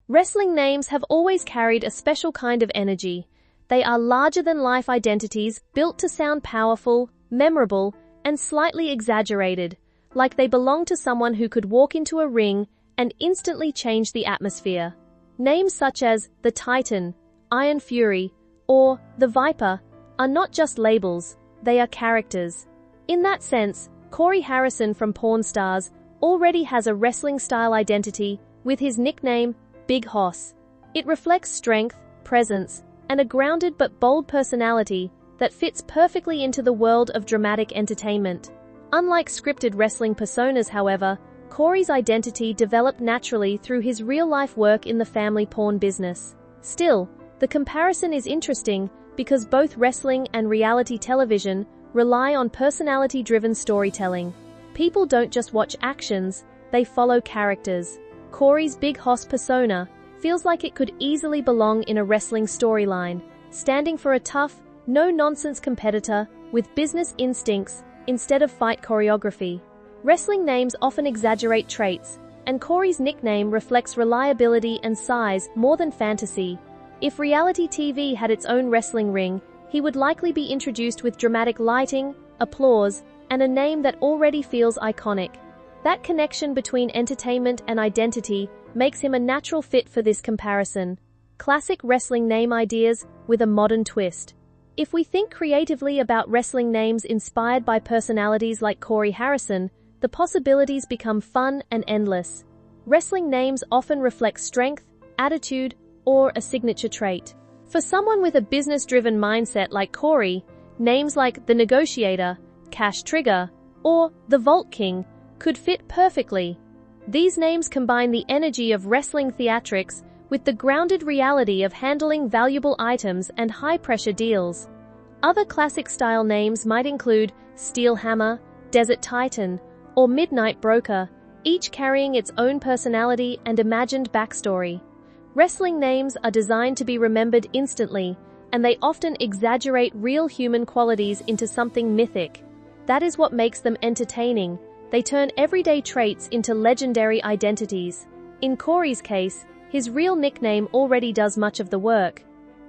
Wrestling names have always carried a special kind of energy. They are larger-than-life identities built to sound powerful, memorable, and slightly exaggerated, like they belong to someone who could walk into a ring and instantly change the atmosphere. Names such as the Titan, Iron Fury, or the Viper are not just labels, they are characters. In that sense, Corey Harrison from Pawn Stars already has a wrestling-style identity with his nickname, Big Hoss. It reflects strength, presence, and a grounded but bold personality that fits perfectly into the world of dramatic entertainment. Unlike scripted wrestling personas, however, Corey's identity developed naturally through his real-life work in the family pawn business. Still, the comparison is interesting because both wrestling and reality television rely on personality-driven storytelling. People don't just watch actions, they follow characters. Corey's Big Hoss persona feels like it could easily belong in a wrestling storyline, standing for a tough, no-nonsense competitor with business instincts instead of fight choreography. Wrestling names often exaggerate traits, and Corey's nickname reflects reliability and size more than fantasy. If reality TV had its own wrestling ring, he would likely be introduced with dramatic lighting, applause, and a name that already feels iconic. That connection between entertainment and identity makes him a natural fit for this comparison. Classic wrestling name ideas with a modern twist. If we think creatively about wrestling names inspired by personalities like Corey Harrison, the possibilities become fun and endless. Wrestling names often reflect strength, attitude, or a signature trait. For someone with a business-driven mindset like Corey, names like The Negotiator, Cash Trigger, or The Vault King could fit perfectly. These names combine the energy of wrestling theatrics with the grounded reality of handling valuable items and high-pressure deals. Other classic-style names might include Steel Hammer, Desert Titan, or Midnight Broker, each carrying its own personality and imagined backstory. Wrestling names are designed to be remembered instantly, and they often exaggerate real human qualities into something mythic. That is what makes them entertaining. They turn everyday traits into legendary identities. In Corey's case, his real nickname already does much of the work.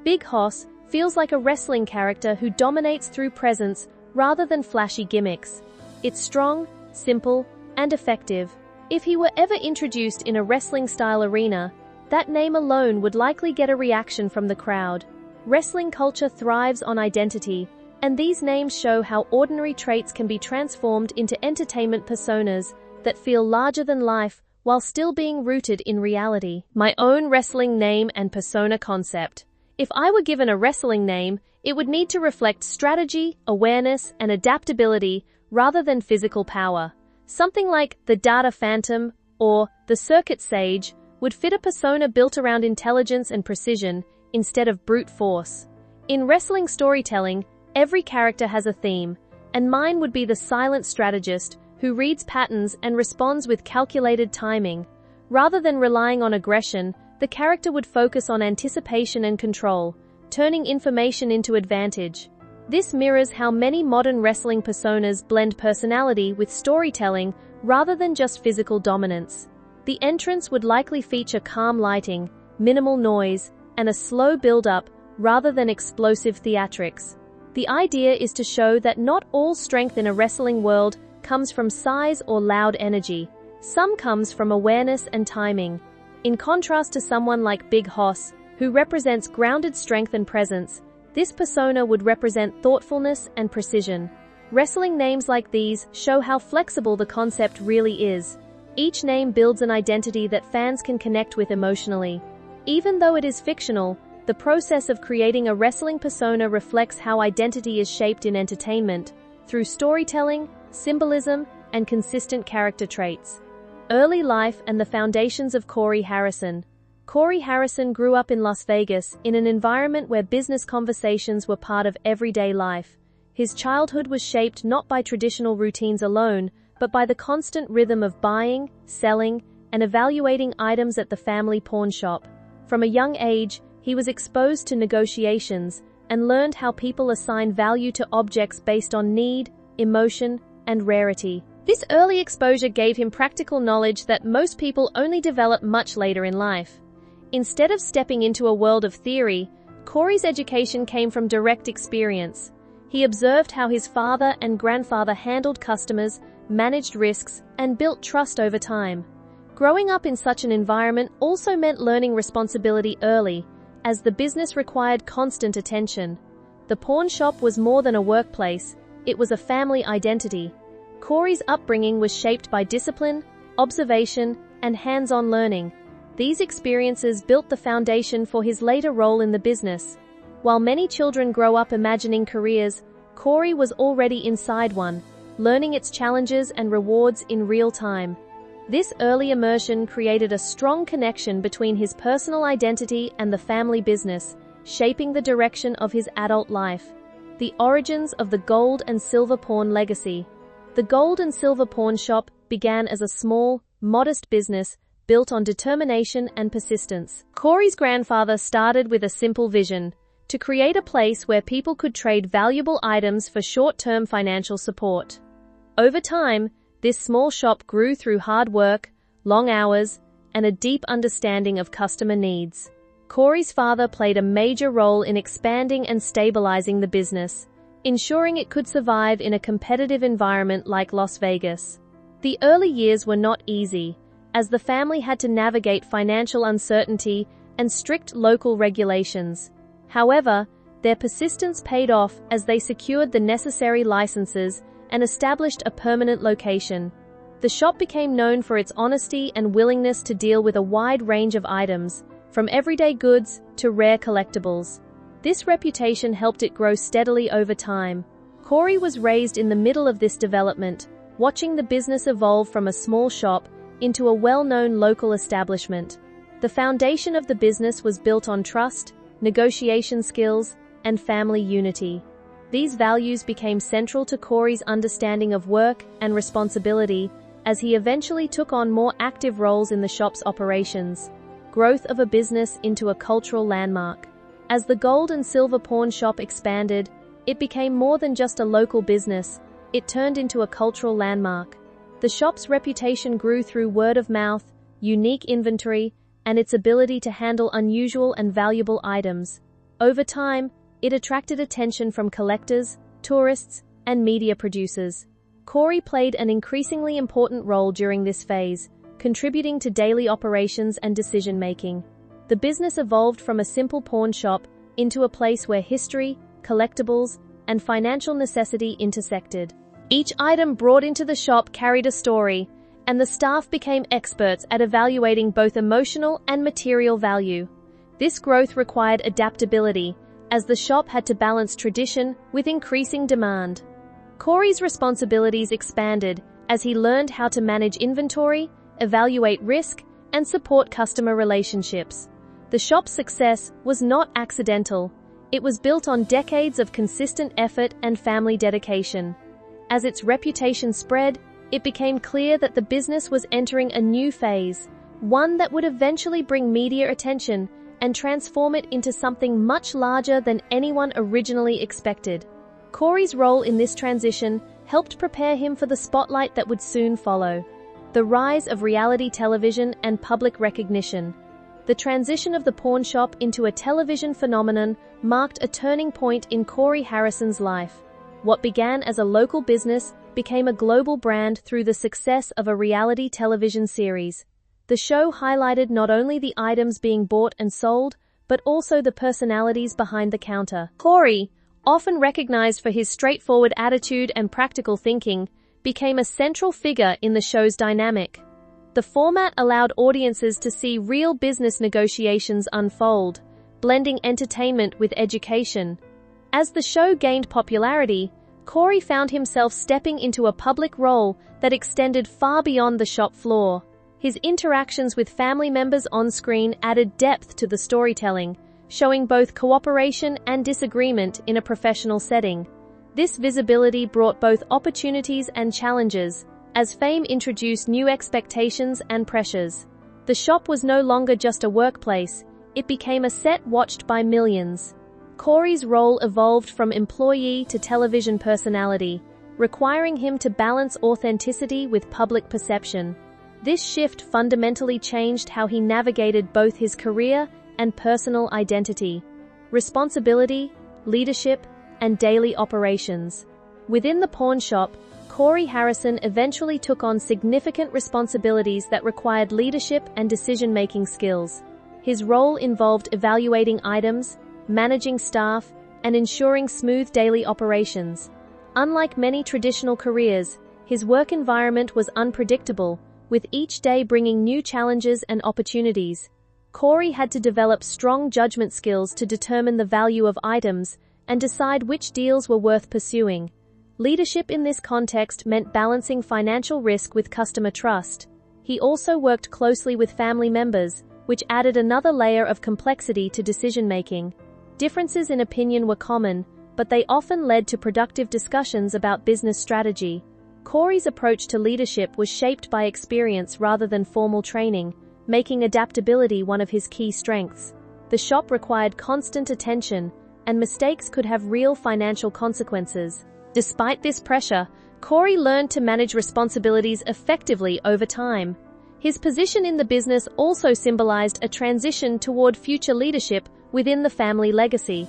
Big Hoss feels like a wrestling character who dominates through presence rather than flashy gimmicks. It's strong, simple, and effective. If he were ever introduced in a wrestling-style arena, that name alone would likely get a reaction from the crowd. Wrestling culture thrives on identity, and these names show how ordinary traits can be transformed into entertainment personas that feel larger than life while still being rooted in reality. My own wrestling name and persona concept. If I were given a wrestling name, it would need to reflect strategy, awareness, and adaptability rather than physical power. Something like the Data Phantom or the Circuit Sage would fit a persona built around intelligence and precision instead of brute force. In wrestling storytelling, every character has a theme, and mine would be the silent strategist who reads patterns and responds with calculated timing. Rather than relying on aggression, the character would focus on anticipation and control, turning information into advantage. This mirrors how many modern wrestling personas blend personality with storytelling rather than just physical dominance. The entrance would likely feature calm lighting, minimal noise, and a slow build-up rather than explosive theatrics. The idea is to show that not all strength in a wrestling world comes from size or loud energy. Some comes from awareness and timing. In contrast to someone like Big Hoss, who represents grounded strength and presence, this persona would represent thoughtfulness and precision. Wrestling names like these show how flexible the concept really is. Each name builds an identity that fans can connect with emotionally. Even though it is fictional, the process of creating a wrestling persona reflects how identity is shaped in entertainment, through storytelling, symbolism, and consistent character traits. Early life and the foundations of Corey Harrison. Corey Harrison grew up in Las Vegas in an environment where business conversations were part of everyday life. His childhood was shaped not by traditional routines alone, but by the constant rhythm of buying, selling, and evaluating items at the family pawn shop. From a young age, he was exposed to negotiations and learned how people assign value to objects based on need, emotion, and rarity. This early exposure gave him practical knowledge that most people only develop much later in life. Instead of stepping into a world of theory, Corey's education came from direct experience. He observed how his father and grandfather handled customers, managed risks, and built trust over time. Growing up in such an environment also meant learning responsibility early, as the business required constant attention. The pawn shop was more than a workplace, it was a family identity. Corey's upbringing was shaped by discipline, observation, and hands-on learning. These experiences built the foundation for his later role in the business. While many children grow up imagining careers, Corey was already inside one, learning its challenges and rewards in real time. This early immersion created a strong connection between his personal identity and the family business, shaping the direction of his adult life. The origins of the gold and silver pawn legacy. The gold and silver pawn shop began as a small, modest business built on determination and persistence. Corey's grandfather started with a simple vision: to create a place where people could trade valuable items for short-term financial support. Over time, this small shop grew through hard work, long hours, and a deep understanding of customer needs. Corey's father played a major role in expanding and stabilizing the business, ensuring it could survive in a competitive environment like Las Vegas. The early years were not easy, as the family had to navigate financial uncertainty and strict local regulations. However, their persistence paid off as they secured the necessary licenses and established a permanent location. The shop became known for its honesty and willingness to deal with a wide range of items, from everyday goods to rare collectibles. This reputation helped it grow steadily over time. Corey was raised in the middle of this development, watching the business evolve from a small shop into a well-known local establishment. The foundation of the business was built on trust, negotiation skills, and family unity. These values became central to Corey's understanding of work and responsibility as he eventually took on more active roles in the shop's operations. Growth of a business into a cultural landmark. As the gold and silver pawn shop expanded, it became more than just a local business, it turned into a cultural landmark. The shop's reputation grew through word of mouth, unique inventory, and its ability to handle unusual and valuable items. Over time, it attracted attention from collectors, tourists, and media producers. Corey played an increasingly important role during this phase, contributing to daily operations and decision-making. The business evolved from a simple pawn shop into a place where history, collectibles, and financial necessity intersected. Each item brought into the shop carried a story, and the staff became experts at evaluating both emotional and material value. This growth required adaptability, as the shop had to balance tradition with increasing demand. Corey's responsibilities expanded as he learned how to manage inventory, evaluate risk, and support customer relationships. The shop's success was not accidental. It was built on decades of consistent effort and family dedication. As its reputation spread, it became clear that the business was entering a new phase, one that would eventually bring media attention and transform it into something much larger than anyone originally expected. Corey's role in this transition helped prepare him for the spotlight that would soon follow. The rise of reality television and public recognition. The transition of the pawn shop into a television phenomenon marked a turning point in Corey Harrison's life. What began as a local business became a global brand through the success of a reality television series. The show highlighted not only the items being bought and sold, but also the personalities behind the counter. Corey, often recognized for his straightforward attitude and practical thinking, became a central figure in the show's dynamic. The format allowed audiences to see real business negotiations unfold, blending entertainment with education. As the show gained popularity, Corey found himself stepping into a public role that extended far beyond the shop floor. His interactions with family members on screen added depth to the storytelling, showing both cooperation and disagreement in a professional setting. This visibility brought both opportunities and challenges, as fame introduced new expectations and pressures. The shop was no longer just a workplace, it became a set watched by millions. Corey's role evolved from employee to television personality, requiring him to balance authenticity with public perception. This shift fundamentally changed how he navigated both his career and personal identity, responsibility, leadership, and daily operations. Within the pawn shop, Corey Harrison eventually took on significant responsibilities that required leadership and decision-making skills. His role involved evaluating items, managing staff, and ensuring smooth daily operations. Unlike many traditional careers, his work environment was unpredictable, with each day bringing new challenges and opportunities. Corey had to develop strong judgment skills to determine the value of items and decide which deals were worth pursuing. Leadership in this context meant balancing financial risk with customer trust. He also worked closely with family members, which added another layer of complexity to decision-making. Differences in opinion were common, but they often led to productive discussions about business strategy. Corey's approach to leadership was shaped by experience rather than formal training, making adaptability one of his key strengths. The shop required constant attention, and mistakes could have real financial consequences. Despite this pressure, Corey learned to manage responsibilities effectively over time. His position in the business also symbolized a transition toward future leadership within the family legacy.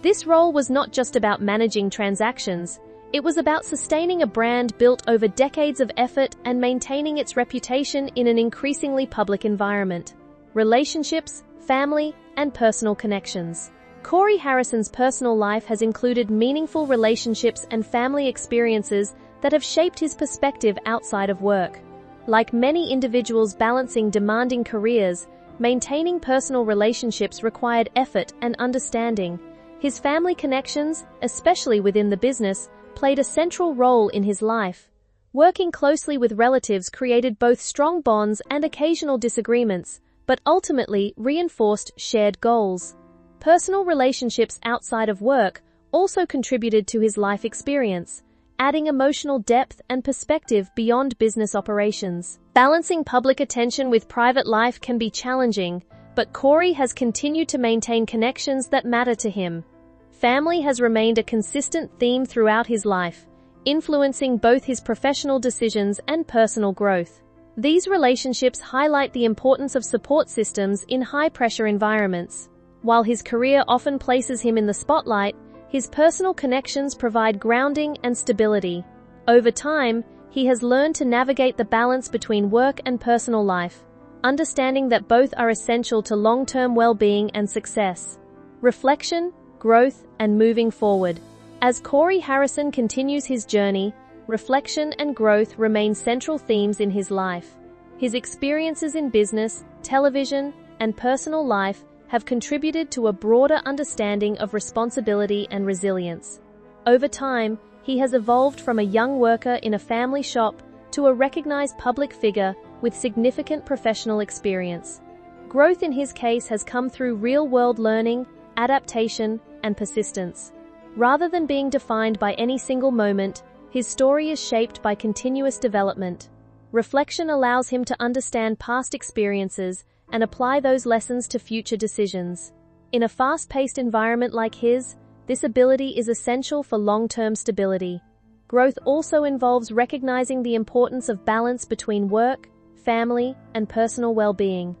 This role was not just about managing transactions, it was about sustaining a brand built over decades of effort and maintaining its reputation in an increasingly public environment. Relationships, family, and personal connections. Corey Harrison's personal life has included meaningful relationships and family experiences that have shaped his perspective outside of work. Like many individuals balancing demanding careers, maintaining personal relationships required effort and understanding. His family connections, especially within the business, played a central role in his life. Working closely with relatives created both strong bonds and occasional disagreements, but ultimately reinforced shared goals. Personal relationships outside of work also contributed to his life experience, adding emotional depth and perspective beyond business operations. Balancing public attention with private life can be challenging, but Corey has continued to maintain connections that matter to him. Family has remained a consistent theme throughout his life, influencing both his professional decisions and personal growth. These relationships highlight the importance of support systems in high-pressure environments. While his career often places him in the spotlight, his personal connections provide grounding and stability. Over time, he has learned to navigate the balance between work and personal life, understanding that both are essential to long-term well-being and success. Reflection, growth, and moving forward. As Corey Harrison continues his journey, reflection and growth remain central themes in his life. His experiences in business, television, and personal life have contributed to a broader understanding of responsibility and resilience. Over time, he has evolved from a young worker in a family shop to a recognized public figure with significant professional experience. Growth in his case has come through real-world learning, adaptation, and persistence. Rather than being defined by any single moment, his story is shaped by continuous development. Reflection allows him to understand past experiences and apply those lessons to future decisions. In a fast-paced environment like his, this ability is essential for long-term stability. Growth also involves recognizing the importance of balance between work, family, and personal well-being.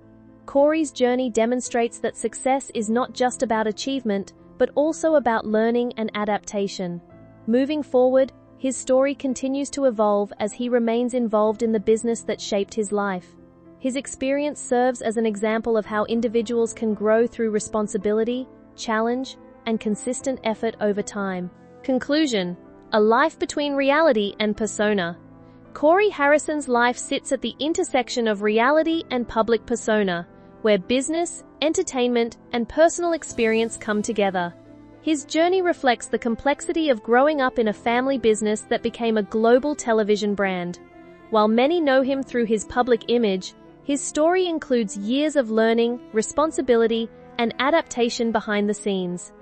Corey's journey demonstrates that success is not just about achievement, but also about learning and adaptation. Moving forward, his story continues to evolve as he remains involved in the business that shaped his life. His experience serves as an example of how individuals can grow through responsibility, challenge, and consistent effort over time. Conclusion: a life between reality and persona. Corey Harrison's life sits at the intersection of reality and public persona, where business, entertainment, and personal experience come together. His journey reflects the complexity of growing up in a family business that became a global television brand. While many know him through his public image, his story includes years of learning, responsibility, and adaptation behind the scenes.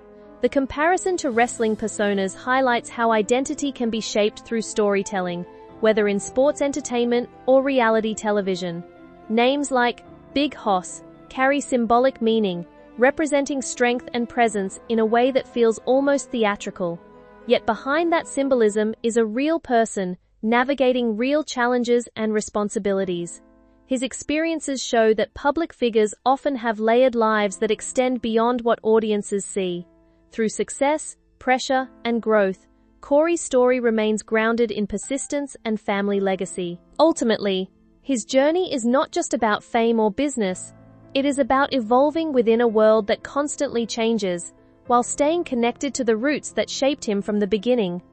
The comparison to wrestling personas highlights how identity can be shaped through storytelling, whether in sports entertainment or reality television. Names like Big Hoss carry symbolic meaning, representing strength and presence in a way that feels almost theatrical. Yet behind that symbolism is a real person navigating real challenges and responsibilities. His experiences show that public figures often have layered lives that extend beyond what audiences see. Through success, pressure, and growth, Corey's story remains grounded in persistence and family legacy. Ultimately, his journey is not just about fame or business, it is about evolving within a world that constantly changes, while staying connected to the roots that shaped him from the beginning.